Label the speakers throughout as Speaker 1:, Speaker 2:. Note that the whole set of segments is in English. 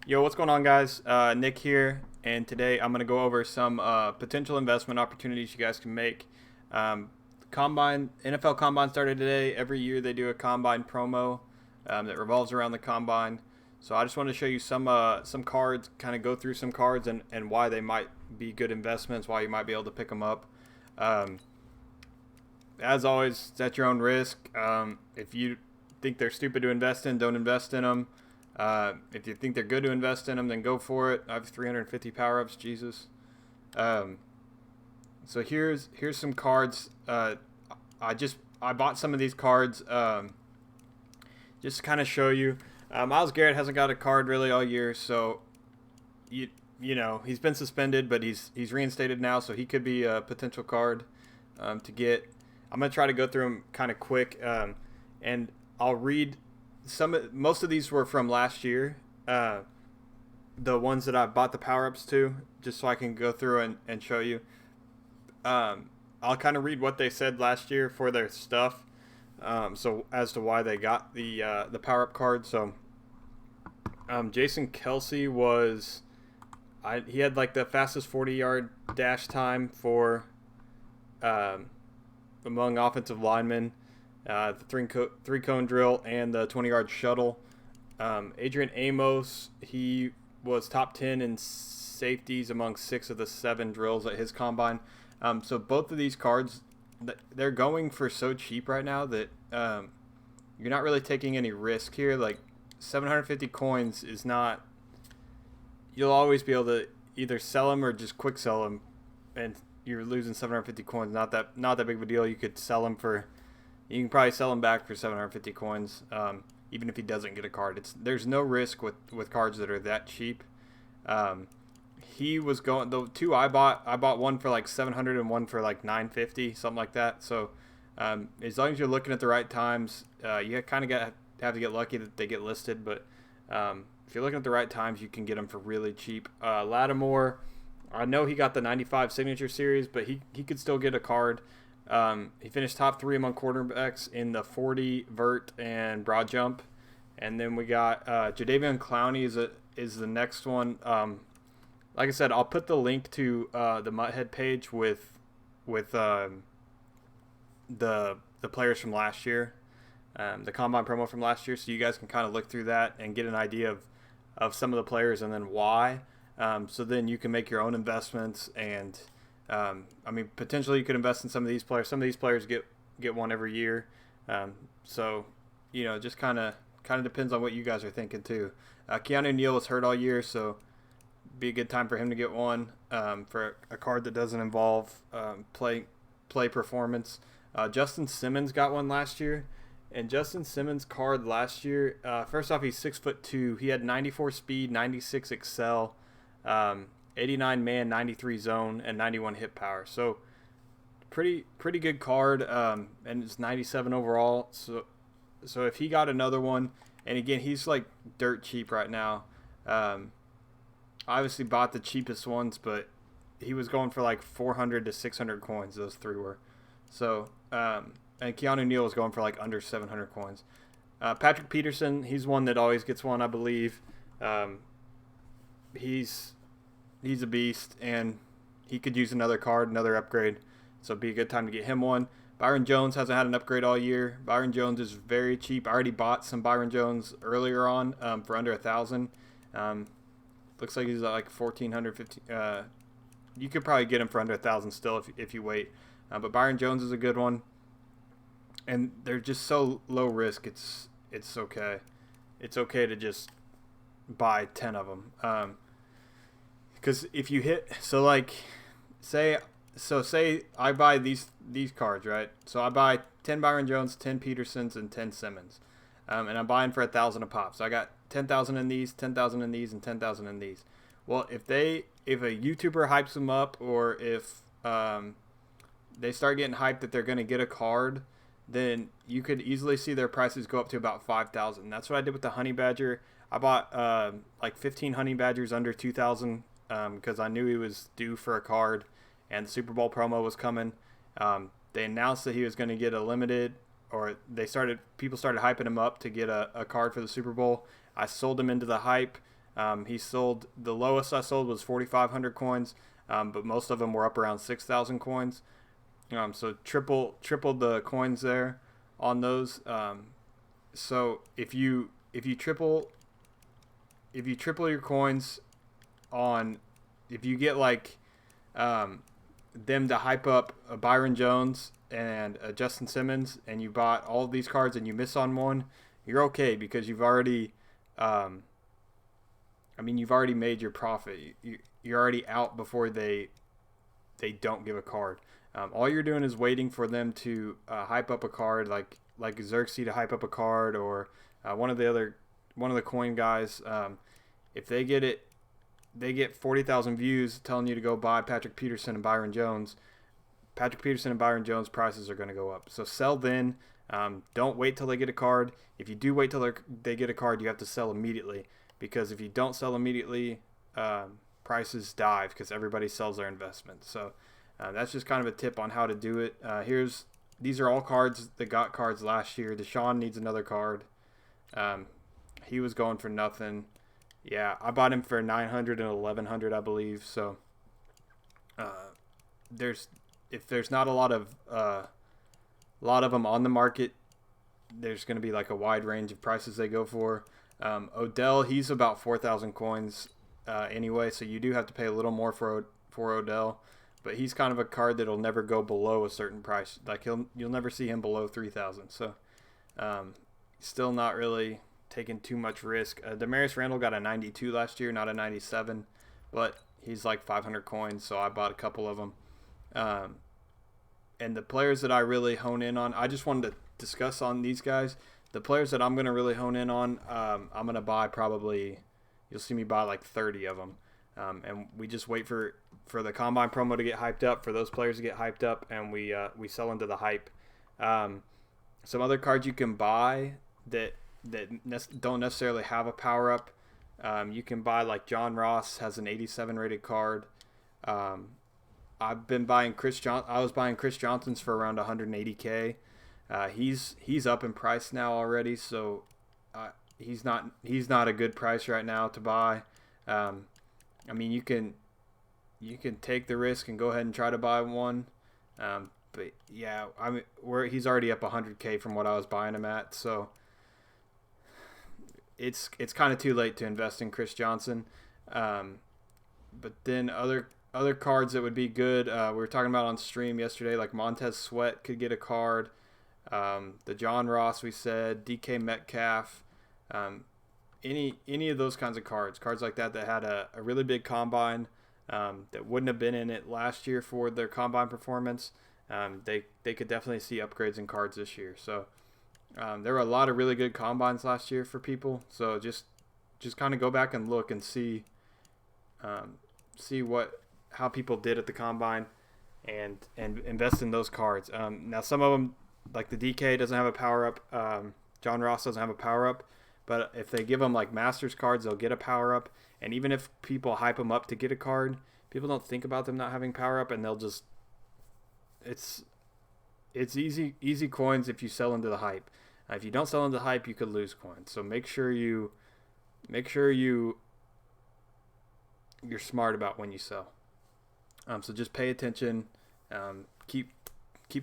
Speaker 1: Yo, what's going on, guys? Nick here, and today I'm going to go over some potential investment opportunities you guys can make. Combine NFL Combine started today. Every year they do a Combine promo that revolves around the Combine. So I just want to show you some cards, kind of go through some cards and why they might be good investments, why you might be able to pick them up. Um, as always, it's at your own risk. If you think they're stupid to invest in, don't invest in them. If you think they're good to invest in them, then go for it. I have 350 power-ups, Jesus. Um, so here's some cards. I bought some of these cards just to kind of show you. Myles Garrett hasn't got a card really all year, so you know he's been suspended, but he's reinstated now, so he could be a potential card to get. I'm gonna try to go through them kind of quick, and I'll read most of these were from last year. The ones that I bought the power ups to, just so I can go through and show you. I'll kind of read what they said last year for their stuff. So as to why they got the power up card. So Jason Kelsey he had like the fastest 40-yard dash time for among offensive linemen. The three cone drill and the 20-yard shuttle. Adrian Amos, he was top 10 in safeties among 6 of the 7 drills at his combine. So both of these cards, they're going for so cheap right now that you're not really taking any risk here. Like 750 coins is not. You'll always be able to either sell them or just quick sell them, and you're losing 750 coins. Not that big of a deal. You could sell them for. You can probably sell him back for 750 coins, even if he doesn't get a card. There's no risk with cards that are that cheap. He was going the two I bought one for like 700 and one for like 950, something like that. So as long as you're looking at the right times, you kind of have to get lucky that they get listed. But if you're looking at the right times, you can get them for really cheap. Lattimore, I know he got the 95 signature series, but he could still get a card. He finished top 3 among quarterbacks in the 40 vert and broad jump, and then we got Jadeveon Clowney is the next one. Like I said, I'll put the link to the Mutthead page with the players from last year, the combine promo from last year, so you guys can kind of look through that and get an idea of some of the players and then why. So then you can make your own investments and. I mean, potentially you could invest in some of these players. Some of these players get one every year. So, just kind of depends on what you guys are thinking too. Keanu Neal was hurt all year, so be a good time for him to get one for a card that doesn't involve play performance. Justin Simmons got one last year, and Justin Simmons' card last year. First off, he's 6'2". He had 94 speed, 96 excel. 89 man, 93 zone, and 91 hit power. So pretty good card, and it's 97 overall. So if he got another one, and again he's like dirt cheap right now. I obviously bought the cheapest ones, but he was going for like 400 to 600 coins. Those 3 were. So and Keanu Neal was going for like under 700 coins. Patrick Peterson, he's one that always gets one, I believe. He's a beast, and he could use another card, another upgrade. So it'd be a good time to get him one. Byron Jones hasn't had an upgrade all year. Byron Jones is very cheap. I already bought some Byron Jones earlier on for under 1,000. Looks like he's like 1,400, 15. You could probably get him for under 1,000 still if you wait. But Byron Jones is a good one, and they're just so low risk. It's okay. It's okay to just buy 10 of them. Because if you hit, say I buy these cards, right? So I buy 10 Byron Jones, 10 Petersons, and 10 Simmons, and I'm buying for 1,000 a pop. So I got 10,000 in these, 10,000 in these, and 10,000 in these. Well, if a YouTuber hypes them up, or if they start getting hyped that they're going to get a card, then you could easily see their prices go up to about 5,000. That's what I did with the Honey Badger. I bought like 15 Honey Badgers under 2,000. Because I knew he was due for a card, and the Super Bowl promo was coming. They announced that he was going to get a limited, or people started hyping him up to get a card for the Super Bowl. I sold him into the hype. He sold, the lowest I sold was 4,500 coins, but most of them were up around 6,000 coins. So tripled the coins there on those. So if you triple your coins on, if you get like them to hype up a Byron Jones and a Justin Simmons, and you bought all of these cards and you miss on one, you're okay because you've already, you've already made your profit. You're already out before they don't give a card. All you're doing is waiting for them to hype up a card, like Xerxes to hype up a card, or one of the coin guys. If they get 40,000 views telling you to go buy Patrick Peterson and Byron Jones. Patrick Peterson and Byron Jones prices are going to go up. So sell then. Don't wait till they get a card. If you do wait till they get a card, you have to sell immediately, because if you don't sell immediately, prices dive because everybody sells their investment. So that's just kind of a tip on how to do it. These are all cards that got cards last year. Deshaun needs another card. He was going for nothing. Yeah, I bought him for 900 and 1,100, I believe. So if there's not a lot of them on the market, there's going to be like a wide range of prices they go for. Odell, he's about 4,000 coins anyway, so you do have to pay a little more for Odell, but he's kind of a card that'll never go below a certain price. Like you'll never see him below 3,000. So still not really taking too much risk. Demarius Randall got a 92 last year, not a 97, but he's like 500 coins, so I bought a couple of them. And the players that I really hone in on, I just wanted to discuss on these guys. The players that I'm going to really hone in on, I'm going to buy probably, you'll see me buy like 30 of them. And we just wait for the Combine promo to get hyped up, for those players to get hyped up, and we sell into the hype. Some other cards you can buy that don't necessarily have a power-up. You can buy, like John Ross has an 87 rated card. I've been buying I was buying Chris Johnson's for around 180K. He's up in price now already, so he's not a good price right now to buy. You can take the risk and go ahead and try to buy one. But yeah, he's already up 100K from what I was buying him at, so it's kind of too late to invest in Chris Johnson. But then other cards that would be good, we were talking about on stream yesterday, like Montez Sweat could get a card. The John Ross we said, DK Metcalf, any of those kinds of cards like that had a really big combine, that wouldn't have been in it last year for their combine performance. They could definitely see upgrades in cards this year. So there were a lot of really good combines last year for people. So just kind of go back and look and see how people did at the combine, and invest in those cards. Now some of them, like the DK doesn't have a power up. John Ross doesn't have a power up, but if they give them like Masters cards, they'll get a power up. And even if people hype them up to get a card, people don't think about them not having power up, and they'll just, it's easy coins if you sell into the hype. If you don't sell into the hype, you could lose coins. So make sure you're smart about when you sell. So just pay attention, keep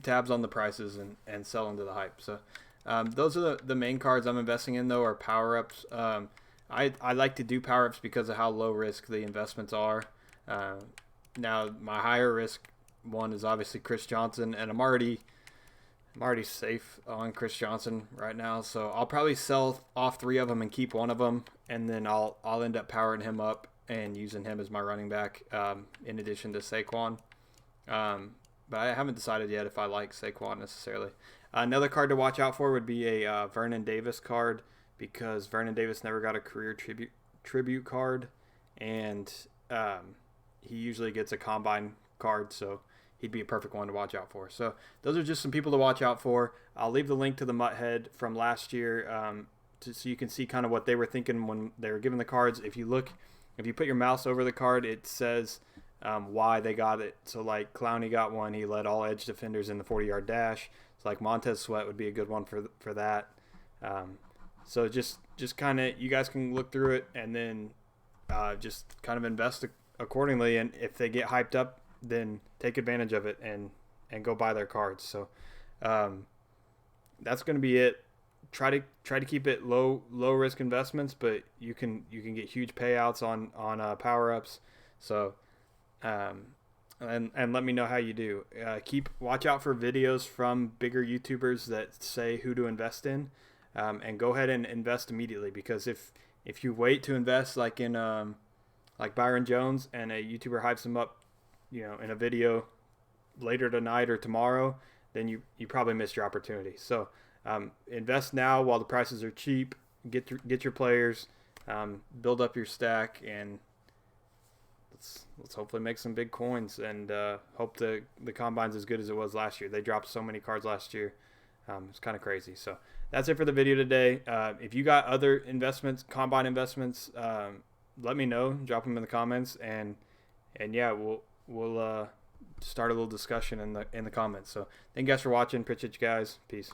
Speaker 1: tabs on the prices, and sell into the hype. So those are the main cards I'm investing in, though, are power-ups. I like to do power-ups because of how low risk the investments are. Now my higher risk one is obviously Chris Johnson, and I'm already safe on Chris Johnson right now, so I'll probably sell off 3 of them and keep one of them, and then I'll end up powering him up and using him as my running back, in addition to Saquon. But I haven't decided yet if I like Saquon necessarily. Another card to watch out for would be a Vernon Davis card, because Vernon Davis never got a career tribute card, and he usually gets a combine card, so he'd be a perfect one to watch out for. So those are just some people to watch out for. I'll leave the link to the Mutthead from last year, so you can see kind of what they were thinking when they were given the cards. If you put your mouse over the card, it says why they got it. So like Clowney got one, he led all edge defenders in the 40-yard dash. So like Montez Sweat would be a good one for that. So just kind of, you guys can look through it and then just kind of invest accordingly. And if they get hyped up, then take advantage of it and go buy their cards. So that's going to be it. Try to keep it low risk investments, but you can get huge payouts on power ups. So and let me know how you do. Watch out for videos from bigger YouTubers that say who to invest in, and go ahead and invest immediately, because if you wait to invest like in like Byron Jones and a YouTuber hypes him up, in a video later tonight or tomorrow, then you probably missed your opportunity. So invest now while the prices are cheap. Get your players, build up your stack, and let's hopefully make some big coins, and hope the combine's as good as it was last year. They dropped so many cards last year. It's kind of crazy. So that's it for the video today. If you got other investments, combine investments, let me know. Drop them in the comments, and yeah, we'll start a little discussion in the comments. So thank you guys for watching. Appreciate you guys. Peace.